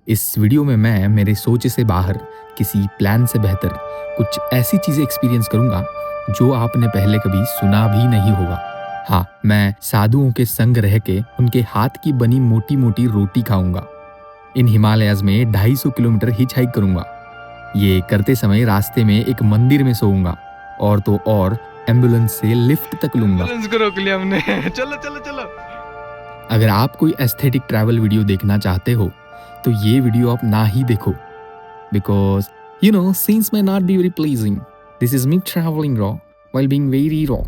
इस वीडियो में मैं मेरे सोच से बाहर किसी प्लान से बेहतर कुछ ऐसी चीजें एक्सपीरियंस करूंगा जो आपने पहले कभी सुना भी नहीं होगा। हाँ, मैं साधुओं के संग रह के उनके हाथ की बनी मोटी मोटी रोटी खाऊंगा। इन हिमालयाज में 250 किलोमीटर हिच हाइक करूंगा। ये करते समय रास्ते में एक मंदिर में सोऊंगा और तो और एम्बुलेंस से लिफ्ट तक लूंगा। एम्बुलेंस को रोक लिया हमने। चलो चलो चलो। अगर आप कोई एस्थेटिक ट्रैवल वीडियो देखना चाहते हो तो ये वीडियो आप ना ही देखो, because you know scenes may not be very pleasing. This is me traveling raw while being very raw.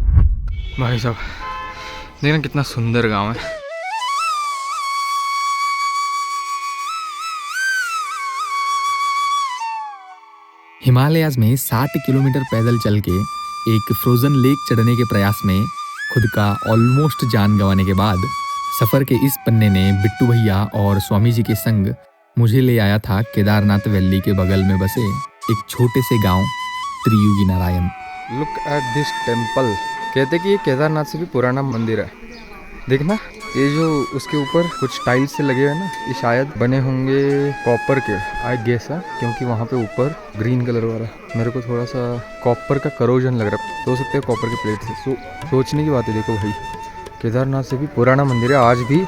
भाई साहब देखना कितना सुंदर गांव है। हिमालयाज में 60 किलोमीटर पैदल चल के एक फ्रोजन लेक चढ़ने के प्रयास में खुद का ऑलमोस्ट जान गंवाने के बाद सफर के इस पन्ने ने बिट्टू भैया और स्वामी जी के संग मुझे ले आया था केदारनाथ वैली के बगल में बसे एक छोटे से गांव Triyugi Narayan. Look at this temple. कहते कि ये केदारनाथ से भी पुराना मंदिर है। देखना ये जो उसके ऊपर कुछ टाइल्स से लगे हुए हैं ना, ये शायद बने होंगे कॉपर के, आई गेस है, क्योंकि वहाँ पे ऊपर ग्रीन कलर वाला मेरे को थोड़ा सा कॉपर का करोजन लग रहा है। तो सकते हैं कॉपर के प्लेट से। सोचने की बात है। देखो भाई, केदारनाथ से भी पुराना मंदिर है, आज भी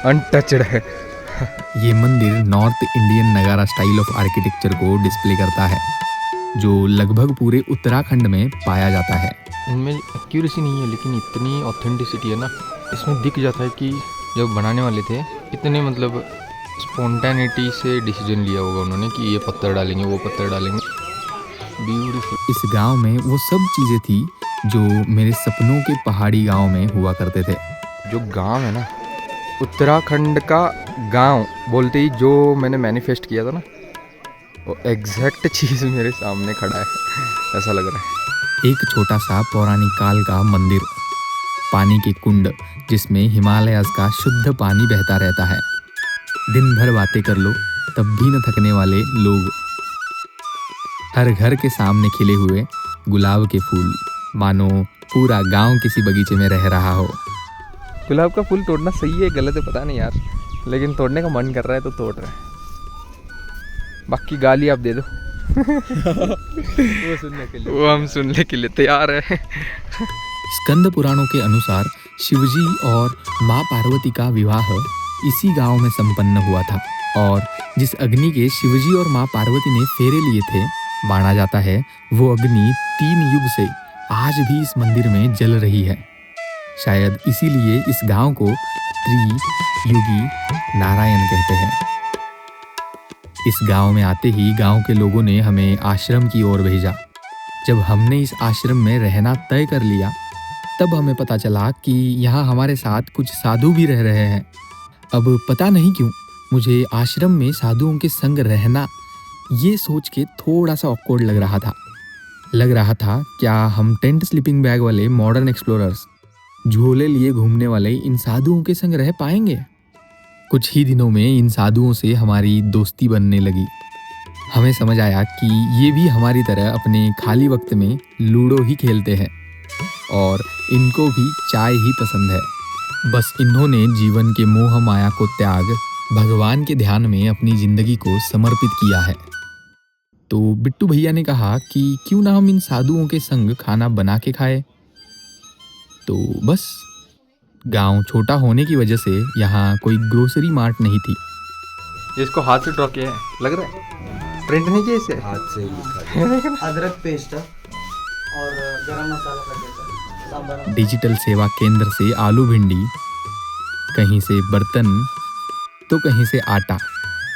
अनटचड है। ये मंदिर नॉर्थ इंडियन नगारा स्टाइल ऑफ आर्किटेक्चर को डिस्प्ले करता है जो लगभग पूरे उत्तराखंड में पाया जाता है। इनमें एक्यूरेसी नहीं है लेकिन इतनी ऑथेंटिसिटी है ना, इसमें दिख जाता है कि जब बनाने वाले थे इतने मतलब स्पॉन्टेनिटी से डिसीजन लिया होगा उन्होंने कि ये पत्थर डालेंगे वो पत्थर डालेंगे। ब्यूटीफुल। इस गांव में वो सब चीजें थी जो मेरे सपनों के पहाड़ी गांव में हुआ करते थे। जो गांव है ना, उत्तराखंड का गांव बोलते ही जो मैंने मैनिफेस्ट किया था ना, वो एग्जैक्ट चीज़ मेरे सामने खड़ा है, ऐसा लग रहा है। एक छोटा सा पौराणिक काल का मंदिर, पानी के कुंड जिसमें हिमालयाज का शुद्ध पानी बहता रहता है, दिन भर बातें कर लो तब भी न थकने वाले लोग, हर घर के सामने खिले हुए गुलाब के फूल, मानो पूरा गांव किसी बगीचे में रह रहा हो। गुलाब का फूल तोड़ना सही है गलत है पता नहीं यार, लेकिन तोड़ने का मन कर रहा है तो तोड़ रहा है। बाकी गाली आप दे दो। वो सुनने के लिए, वो हम सुनने के लिए तैयार है। स्कंद पुराणों के अनुसार शिवजी और माँ पार्वती का विवाह इसी गांव में संपन्न हुआ था और जिस अग्नि के शिवजी और माँ पार्वती ने फेरे लिए थे, माना जाता है वो अग्नि 3 युग से आज भी इस मंदिर में जल रही है। शायद इसीलिए इस गांव को त्रियुगी नारायण कहते हैं। इस गांव में आते ही गांव के लोगों ने हमें आश्रम की ओर भेजा। जब हमने इस आश्रम में रहना तय कर लिया तब हमें पता चला कि यहाँ हमारे साथ कुछ साधु भी रह रहे हैं। अब पता नहीं क्यों मुझे आश्रम में साधुओं के संग रहना ये सोच के थोड़ा सा ऑकवर्ड लग रहा था क्या हम टेंट स्लीपिंग बैग वाले मॉडर्न एक्सप्लोरर्स झोले लिए घूमने वाले इन साधुओं के संग रह पाएंगे। कुछ ही दिनों में इन साधुओं से हमारी दोस्ती बनने लगी। हमें समझ आया कि ये भी हमारी तरह अपने खाली वक्त में लूडो ही खेलते हैं और इनको भी चाय ही पसंद है। बस इन्होंने जीवन के मोह माया को त्याग भगवान के ध्यान में अपनी जिंदगी को समर्पित किया है। तो बिट्टू भैया ने कहा कि क्यों ना हम इन साधुओं के संग खाना बना के खाए। तो बस गांव छोटा होने की वजह से यहाँ कोई ग्रोसरी मार्ट नहीं थी। इसको हाथ से ड्रॉ किया है, लग रहा है प्रिंट नहीं किया इसे, हाथ से ही लिखा। अदरक पेस्ट और गरम मसाला पैकेट। डिजिटल सेवा केंद्र से आलू भिंडी, कहीं से बर्तन तो कहीं से आटा,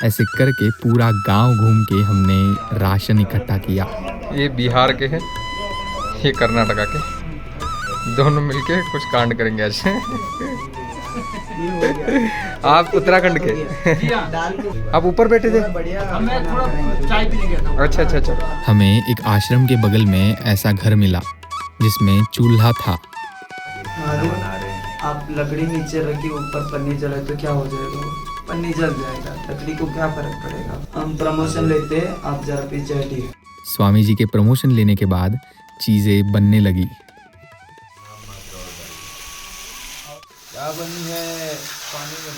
ऐसे करके पूरा गांव घूम के हमने राशन इकट्ठा किया। ये बिहार के हैं, ये कर्नाटका के, दोनों मिलके कुछ कांड करेंगे आज। आप उत्तराखंड के, आप ऊपर बैठे थे। अच्छा। हमें एक आश्रम के बगल में ऐसा घर मिला जिसमें चूल्हा था। आप लकड़ी नीचे रखी ऊपर पन्नी जलाए तो क्या हो जाएगा? पन्नी जल जाएगा, लकड़ी को क्या फर्क पड़ेगा? हम प्रमोशन लेते, आप जरा पीछे हटिए। स्वामी जी के प्रमोशन लेने के बाद चीजें बनने लगी। क्या बनी है? पानी में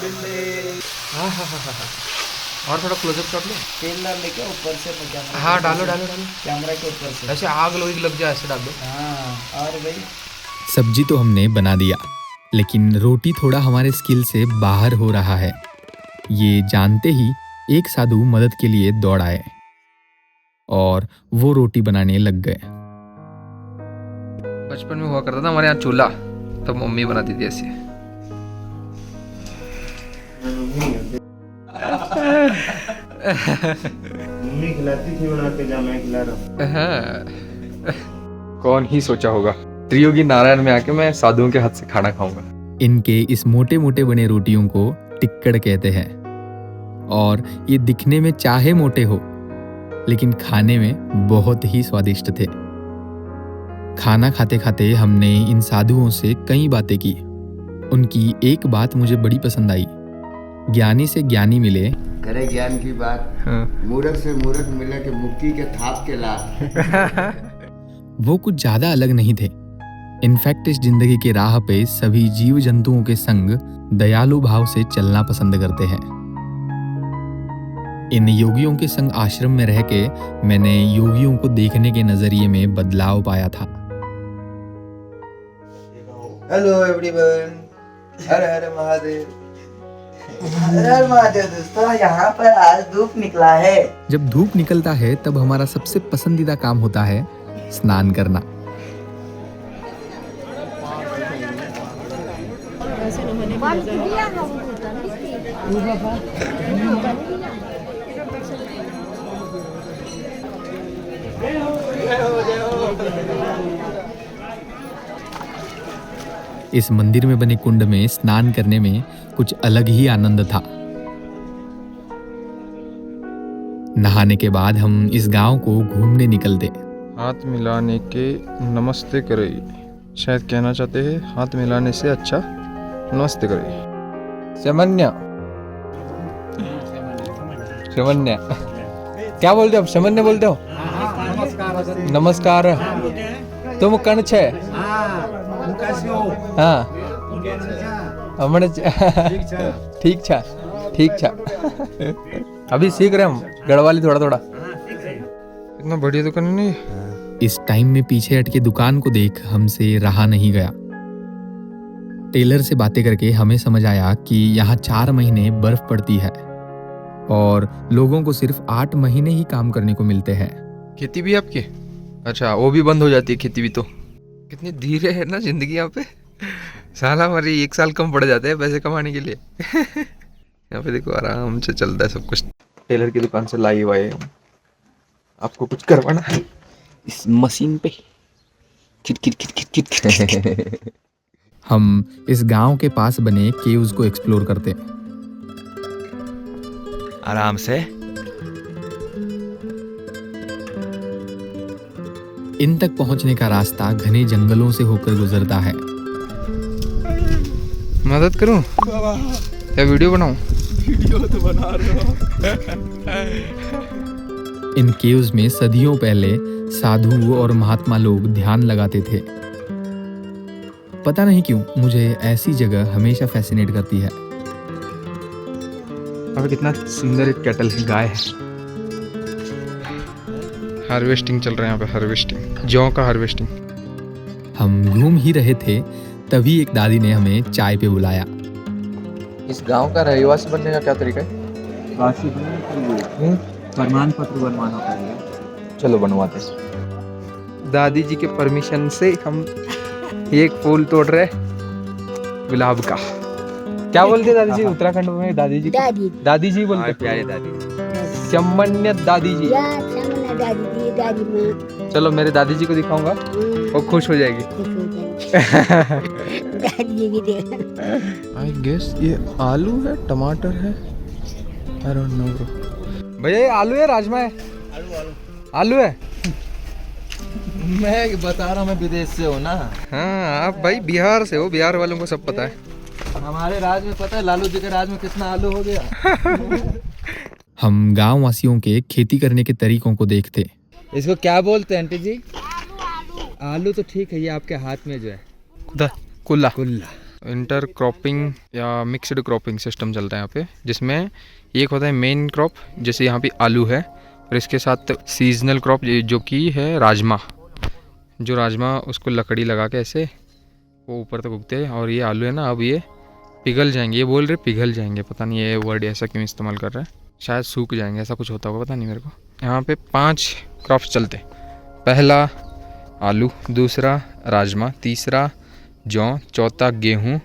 और थोड़ा क्लोजअप कर लो। तेल डाल लेके ऊपर से कैमरा हाँ डालो डालो डालो, कैमरा के ऊपर से। ऐसे आग लोग लग जाए ऐसे डाल दो। हाँ और भाई सब्जी तो हमने बना दिया, लेकिन रोटी थोड़ा हमारे स्किल से बाहर हो रहा है। ये जानते ही एक साधु मदद के लिए दौड़ आए और वो रोटी बनाने लग गए। बचपन में हुआ करता था हमारे यहाँ चूल्हा, तब मम्मी बनाती थी ऐसे। मम्मी खिलाती थी बना के, जा मैं खिला रहा हूँ। कौन ही सोचा होगा त्रियोगी नारायण में आके मैं साधुओं के हाथ से खाना खाऊंगा। इनके इस मोटे मोटे बने रोटियों को टिक्कड़ कहते हैं और ये दिखने में चाहे मोटे हो लेकिन खाने में बहुत ही स्वादिष्ट थे। खाना खाते खाते हमने इन साधुओं से कई बातें की। उनकी एक बात मुझे बड़ी पसंद आई, ज्ञानी से ज्ञानी मिले करे ज्ञान की बात, मूर्ख से मूर्ख मिले के मुक्की के थाप के लात। वो कुछ ज्यादा अलग नहीं थे। इनफैक्ट इस जिंदगी के राह पे सभी जीव जंतुओं के संग दयालु भाव से चलना पसंद करते हैं। इन योगियों के संग आश्रम में रह के मैंने योगियों को देखने के नजरिए में बदलाव पाया था। हेलो एवरीवन, हर हर महादेव। अरे महादेव दोस्तों, यहाँ पर आज धूप निकला है। जब धूप निकलता है तब हमारा सबसे पसंदीदा काम होता है स्नान करना। इस मंदिर में बने कुंड में स्नान करने में कुछ अलग ही आनंद था। नहाने के बाद हम इस गांव को घूमने निकलते। हाथ मिलाने के नमस्ते करे, शायद कहना चाहते हैं हाथ मिलाने से अच्छा नमस्ते करे। समन्या समन्या क्या बोलते हो? समन्या बोलते हो? नमस्कार। तुम कण छे? हाँ हमने ठीक छा ठीक छा। अभी सीख रहे हम गढ़वाली थोड़ा थोड़ा। इतना बढ़िया दुकान नहीं। इस टाइम में पीछे हटके दुकान को देख हमसे रहा नहीं गया। टेलर से बातें करके हमें समझ आया कि यहाँ 4 महीने बर्फ पड़ती है और लोगों को सिर्फ 8 महीने ही काम करने को मिलते हैं। खेती भी आपकी? अच्छा, वो भी बंद हो जाती है खेती भी तो। कितनी धीरे है ना जिंदगी यहाँ पे। साला हमारी 1 साल कम पड़ जाते हैं पैसे कमाने के लिए। यहाँ पे देखो आराम से चलता है सब कुछ। टेलर की दुकान से लाई हुआ है। आपको कुछ करवाना है इस मशीन पे? किट हम इस गांव के पास बने केव्स को एक्सप्लोर करते। आराम से। इन तक पहुंचने का रास्ता घने जंगलों से होकर गुजरता है। मदद करूं या वीडियो बनाऊं? वीडियो तो बना रहे हो। इन केव्स में सदियों पहले साधु और महात्मा लोग ध्यान लगाते थे। पता नहीं क्यों मुझे ऐसी जगह हमेशा फैसिनेट करती है। अब कितना सुंदर एक कैटल है, गाय है। हार्वेस्टिंग चल रहा है यहाँ पे, हार्वेस्टिंग, जौ का हार्वेस्टिंग। हम घूम ही रहे थे तभी एक दादी ने हमें चाय पे बुलाया। इस गांव का रहवासी बनने का क्या तरीका है? वासी बनने के लिए प्रमाण पत्र बनवाना पड़ेगा। चलो बनवाते हैं। दादी जी के परमिशन से हम एक फूल तोड़ रहे गुलाब का। क्या बोलते दादी जी उत्तराखंड में? दादी जी दादी जी बोलते। प्यारे दादी, चमन्य दादी जी। चलो मेरे दादी जी को दिखाऊंगा, वो खुश हो जाएगी। आई गेस ये आलू है, टमाटर है, आई डोंट नो ब्रो। भैया ये आलू है, राजमा है? आलू है। मैं बता रहा हूँ, मैं विदेश से हूँ ना। हाँ आप भाई बिहार से हो, बिहार वालों को सब पता है। हमारे राज में पता है लालू जी के राज में कितना आलू हो गया। हम गांव वासियों के खेती करने के तरीकों को देखते। इसको क्या बोलते हैं आंटी जी? आलू तो ठीक है, ये आपके हाथ में जो है कुल्ला। कुल्ला। इंटर क्रॉपिंग या मिक्स्ड क्रॉपिंग सिस्टम चलता है यहाँ पे, जिसमें एक होता है मेन क्रॉप, जैसे यहाँ पे आलू है, और इसके साथ सीजनल क्रॉप जो कि है राजमा। जो राजमा उसको लकड़ी लगा के ऐसे वो ऊपर तक उगते हैं, और ये आलू है ना, अब ये पिघल जाएंगे, ये बोल रहे पिघल जाएंगे, पता नहीं ये वर्ड ऐसा क्यों इस्तेमाल कर रहा है, शायद सूख जाएंगे, ऐसा कुछ होता होगा, पता नहीं मेरे को। यहाँ पे 5 क्रॉप्स चलते, पहला आलू, दूसरा राजमा, तीसरा जौ, चौथा गेहूँ,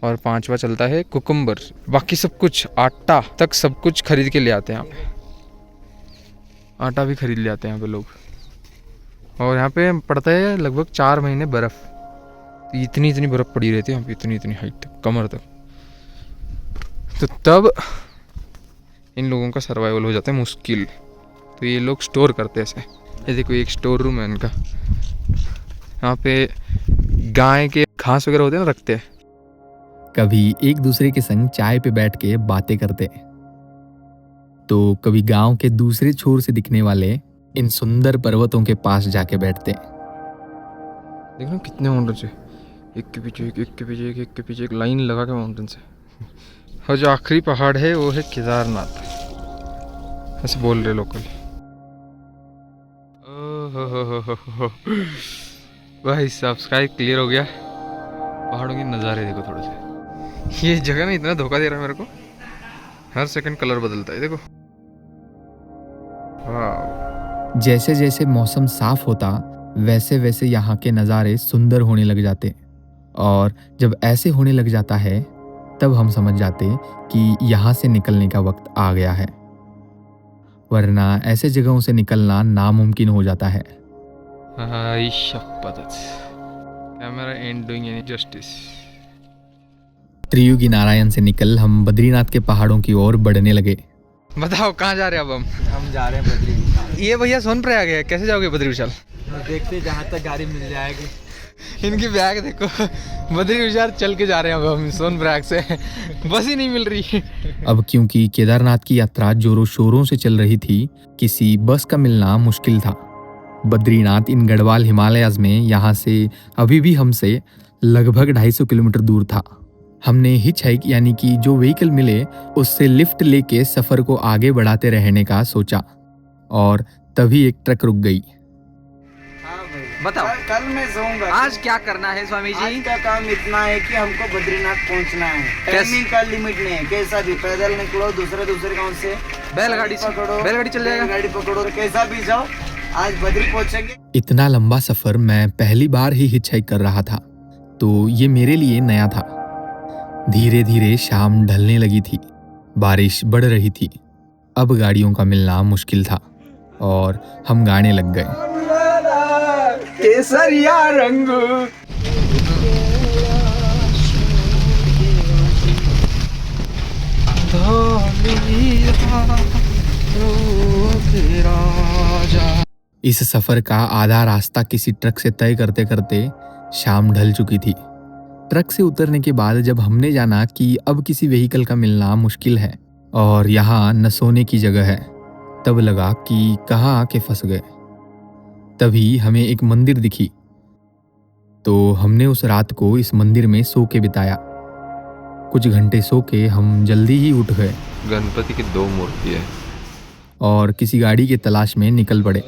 और 5वां चलता है कुकुम्बर। बाकी सब कुछ आटा तक सब कुछ खरीद के ले आते हैं यहाँ पे, आटा भी खरीद ले आते हैं यहाँ पे लोग। और यहाँ पे पड़ता है लगभग 4 महीने बर्फ़, तो इतनी बर्फ़ पड़ी रहती है यहाँ पे, इतनी हाइट तक, कमर तक। तो तब इन लोगों का सर्वाइवल हो जाता है मुश्किल, तो ये लोग स्टोर करते हैं ऐसे। ये देखो एक स्टोर रूम है इनका, यहाँ पे गाय के घास वगैरह होते हैं ना, रखते हैं। कभी एक दूसरे के संग चाय पे बैठ के बातें करते, तो कभी गांव के दूसरे छोर से दिखने वाले इन सुंदर पर्वतों के पास जाके बैठते। देखो कितने माउंटेन्स है, एक के पीछे एक, एक के पीछे एक, एक के पीछे एक, लाइन लगा के माउंटेन्स है। और जो आखिरी पहाड़ है वो है केदारनाथ, ऐसे बोल रहे लोकल। भाई सब्सक्राइब क्लियर हो गया। पहाड़ों के नज़ारे देखो थोड़े से, ये जगह ना इतना धोखा दे रहा है मेरे को, हर सेकंड कलर बदलता है, देखो। वाह। जैसे जैसे मौसम साफ होता वैसे वैसे यहाँ के नज़ारे सुंदर होने लग जाते, और जब ऐसे होने लग जाता है तब हम समझ जाते कि यहाँ से निकलने का वक्त आ गया है, वरना ऐसे जगहों से निकलना नामुमकिन हो जाता है। Camera and doing any justice. Triyugi Narayan से निकल हम बद्रीनाथ के पहाड़ों की ओर बढ़ने लगे। बताओ कहाँ जा रहे हैं अब हम जा रहे हैं बद्री विशाल। ये भैया सोनप्रयाग है, कैसे जाओगे बद्री विशाल? देखते जहाँ तक गाड़ी मिल जाएगी। इनकी बैग देखो, बद्री विशाल चल के जा रहे हैं अब हम सोनप्रयाग से, बस ही नहीं मिल रही। अब क्योंकि केदारनाथ की यात्रा जोरों शोरों से चल रही थी, किसी बस का मिलना मुश्किल था। बद्रीनाथ इन गढ़वाल हिमालयाज में यहाँ से अभी भी हमसे लगभग 250 किलोमीटर दूर था। हमने हिच हाइक यानी कि जो व्हीकल मिले उससे लिफ्ट लेके सफर को आगे बढ़ाते रहने का सोचा, और तभी एक ट्रक रुक गई। बताओ कल मैं सोऊंगा। आज क्या करना है स्वामी जी? आज का काम इतना है कि हमको बद्रीनाथ पहुंचना है। टाइमिंग का लिमिट नहीं है, कैसा भी पैदल निकलो, दूसरे गांव से बैलगाड़ी पकड़ो, बैलगाड़ी चल जाएगा, गाड़ी पकड़ो, कैसा भी जाओ, आज बद्री पहुंचेंगे। इतना लंबा सफर मैं पहली बार ही हिच हाइक कर रहा था, तो ये मेरे लिए नया था। धीरे धीरे शाम ढलने लगी थी, बारिश बढ़ रही थी। अब गाड़ियों का मिलना मुश्किल था और हम गाने लग गए। केसरिया रंग इस सफर का आधा रास्ता किसी ट्रक से तय करते करते शाम ढल चुकी थी। ट्रक से उतरने के बाद जब हमने जाना कि अब किसी व्हीकल का मिलना मुश्किल है और यहाँ न सोने की जगह है, तब लगा कि कहाँ आके फंस गए। तभी हमें एक मंदिर दिखी, तो हमने उस रात को इस मंदिर में सो के बिताया। कुछ घंटे सो के हम जल्दी ही उठ गए। गणपति की 2 मूर्ति है और किसी गाड़ी की तलाश में निकल पड़े।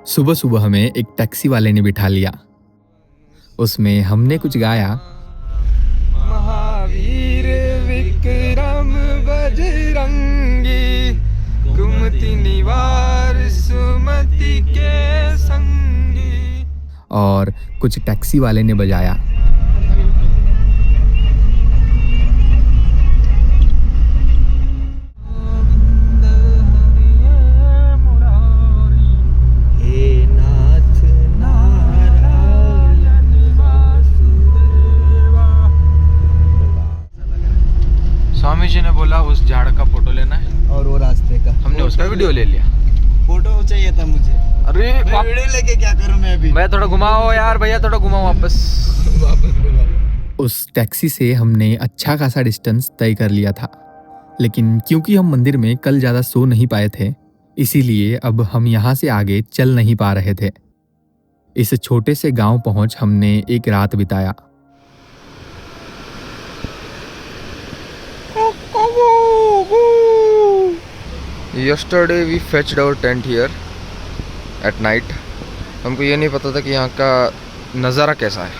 सुबह सुबह हमें एक टैक्सी वाले ने बिठा लिया। उसमें हमने कुछ गाया, महावीर विक्रम बजरंगी, कुमति निवार सुमति के संगी, और कुछ टैक्सी वाले ने बजाया। स्वामी जी ने बोला उस झाड़ का फोटो लेना है और वो रास्ते का हमने उसका वीडियो ले लिया। फोटो चाहिए था मुझे। अरे मैं वीडियो लेके क्या करूं मैं अभी? भैया थोड़ा घुमाओ यार, भैया थोड़ा घुमाओ वापस उस टैक्सी से हमने अच्छा खासा डिस्टेंस तय कर लिया था, लेकिन क्योंकि हम मंदिर में कल ज़्यादा सो नहीं पाए थे, इसीलिए अब हम यहाँ से आगे चल नहीं पा रहे थे। इस छोटे से गांव पहुँच हमने एक रात बिताया। Yesterday we fetched our tent here at night. हमको ये नहीं पता था कि यहाँ का नज़ारा कैसा है।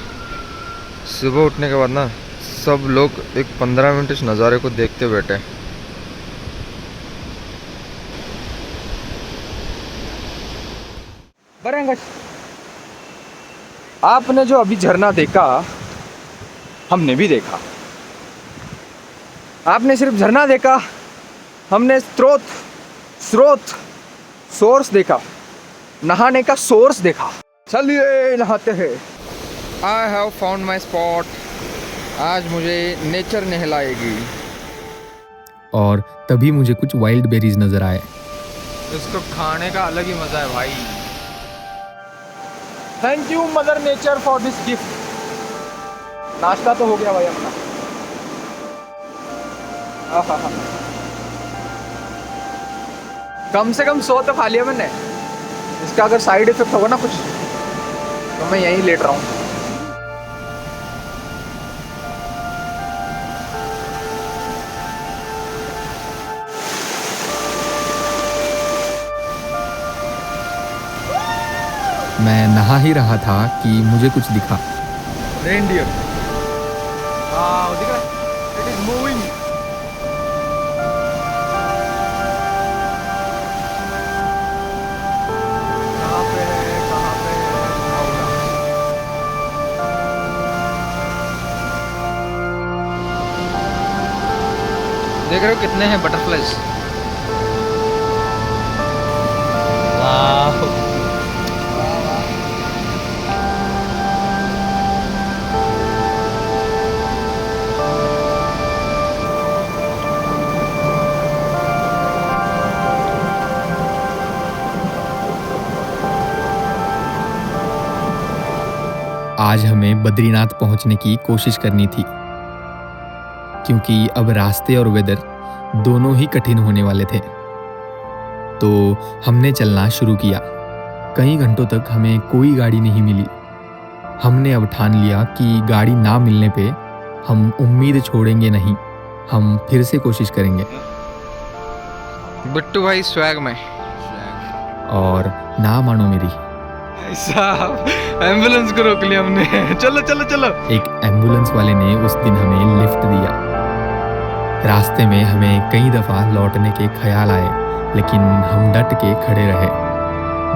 सुबह उठने के बाद ना सब लोग एक 15 मिनट इस नज़ारे को देखते बैठे। बरेंगस, आपने जो अभी झरना देखा हमने भी देखा। आपने सिर्फ झरना देखा, हमने स्रोत सोर्स देखा, नहाने का सोर्स देखा। चलिए नहाते हैं। I have found my spot. आज मुझे नेचर नहलाएगी। और तभी मुझे कुछ वाइल्ड बेरीज नजर आए। इसको खाने का अलग ही मजा है भाई। Thank you mother nature for this gift. नाश्ता तो हो गया भाई अपना। कम से कम 100 तो खा लिया मैंने। इसका अगर साइड इफेक्ट होगा ना कुछ तो मैं यहीं लेट रहा हूँ। मैं नहा ही रहा था कि मुझे कुछ दिखा। रेनडियर। हाँ दिख रहा है? It is moving. कहाँ पे है? कहाँ पे है? आओ। देख रहे हो कितने हैं बटरफ्लाइज? वाह। आज हमें बद्रीनाथ पहुंचने की कोशिश करनी थी, क्योंकि अब रास्ते और वेदर दोनों ही कठिन होने वाले थे। तो हमने चलना शुरू किया। कई घंटों तक हमें कोई गाड़ी नहीं मिली। हमने अब ठान लिया कि गाड़ी ना मिलने पे हम उम्मीद छोड़ेंगे नहीं, हम फिर से कोशिश करेंगे। बिट्टू भाई स्वैग में। और ना मानो मेरी, साहब एम्बुलेंस को रोक लिया हमने। चलो चलो चलो। एक एम्बुलेंस वाले ने उस दिन हमें लिफ्ट दिया। रास्ते में हमें कई दफ़ा लौटने के ख्याल आए, लेकिन हम डट के खड़े रहे।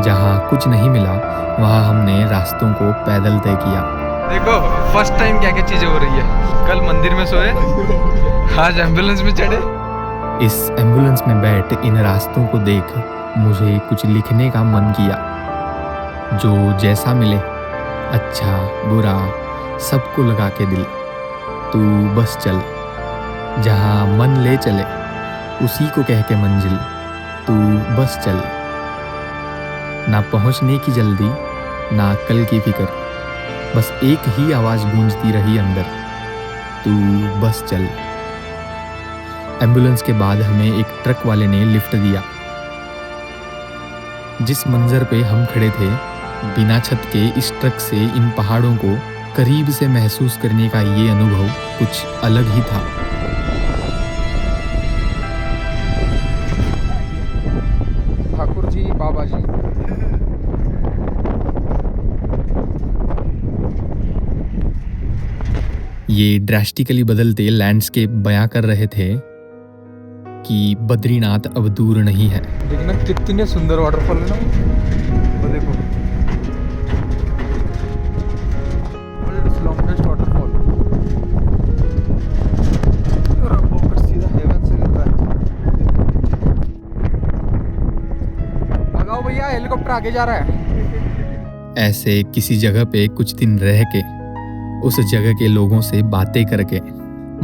जहाँ कुछ नहीं मिला वहाँ हमने रास्तों को पैदल तय किया। देखो फर्स्ट टाइम क्या क्या चीजें हो रही है। कल मंदिर में सोए, आज एम्बुलेंस में चढ़े। इस एम्बुलेंस में बैठ इन रास्तों को देख मुझे कुछ लिखने का मन किया। जो जैसा मिले, अच्छा बुरा सबको लगा के दिल, तू बस चल, जहाँ मन ले चले उसी को कह के मंजिल, तू बस चल। ना पहुँचने की जल्दी ना कल की फिक्र, बस एक ही आवाज़ गूंजती रही अंदर, तू बस चल। एम्बुलेंस के बाद हमें एक ट्रक वाले ने लिफ्ट दिया। जिस मंजर पे हम खड़े थे, बिना छत के इस ट्रक से इन पहाड़ों को करीब से महसूस करने का ये अनुभव कुछ अलग ही था। ठाकुर जी, बाबा जी। ये ड्रास्टिकली बदलते लैंडस्केप बयां कर रहे थे कि बद्रीनाथ अब दूर नहीं है। देखना कितने सुंदर वाटरफॉल है ना। वो देखो वर्ल्ड्स लॉन्गेस्ट वाटरफॉल। सीधा हेवन से गिर रहा है। भगाओ भैया, हेलीकॉप्टर आगे जा रहा है। ऐसे किसी जगह पे कुछ दिन रह के, उस जगह के लोगों से बातें करके,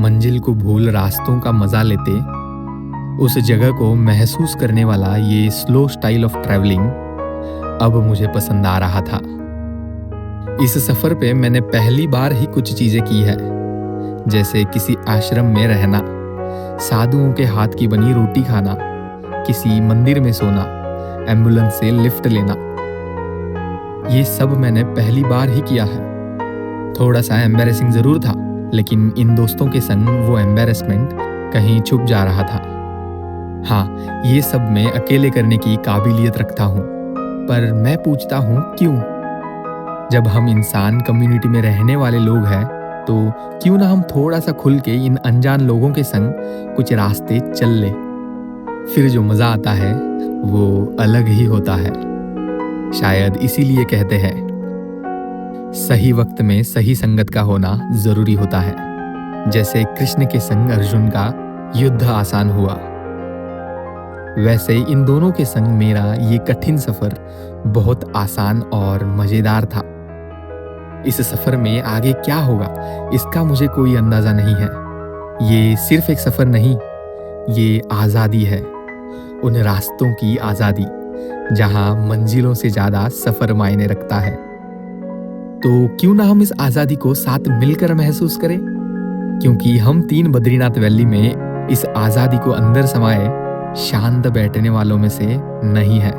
मंजिल को भूल रास्तों का मजा लेते, उस जगह को महसूस करने वाला ये स्लो स्टाइल ऑफ ट्रैवलिंग अब मुझे पसंद आ रहा था। इस सफर पे मैंने पहली बार ही कुछ चीजें की है, जैसे किसी आश्रम में रहना, साधुओं के हाथ की बनी रोटी खाना, किसी मंदिर में सोना, एम्बुलेंस से लिफ्ट लेना। ये सब मैंने पहली बार ही किया है। थोड़ा सा एम्बैरेसिंग जरूर था, लेकिन इन दोस्तों के संग वो एम्बैरेसमेंट कहीं छुप जा रहा था। हाँ, ये सब मैं अकेले करने की काबिलियत रखता हूँ, पर मैं पूछता हूँ क्यों? जब हम इंसान कम्युनिटी में रहने वाले लोग हैं, तो क्यों ना हम थोड़ा सा खुल के इन अनजान लोगों के संग कुछ रास्ते चल ले। फिर जो मज़ा आता है वो अलग ही होता है। शायद इसीलिए कहते हैं, सही वक्त में सही संगत का होना जरूरी होता है। जैसे कृष्ण के संग अर्जुन का युद्ध आसान हुआ, वैसे इन दोनों के संग मेरा ये कठिन सफर बहुत आसान और मजेदार था। इस सफर में आगे क्या होगा इसका मुझे कोई अंदाजा नहीं है। ये सिर्फ एक सफर नहीं, ये आज़ादी है, उन रास्तों की आज़ादी जहां मंजिलों से ज़्यादा सफर मायने रखता है। तो क्यों ना हम इस आज़ादी को साथ मिलकर महसूस करें, क्योंकि हम 3 बद्रीनाथ वैली में इस आज़ादी को अंदर समाये शांत बैठने वालों में से नहीं है।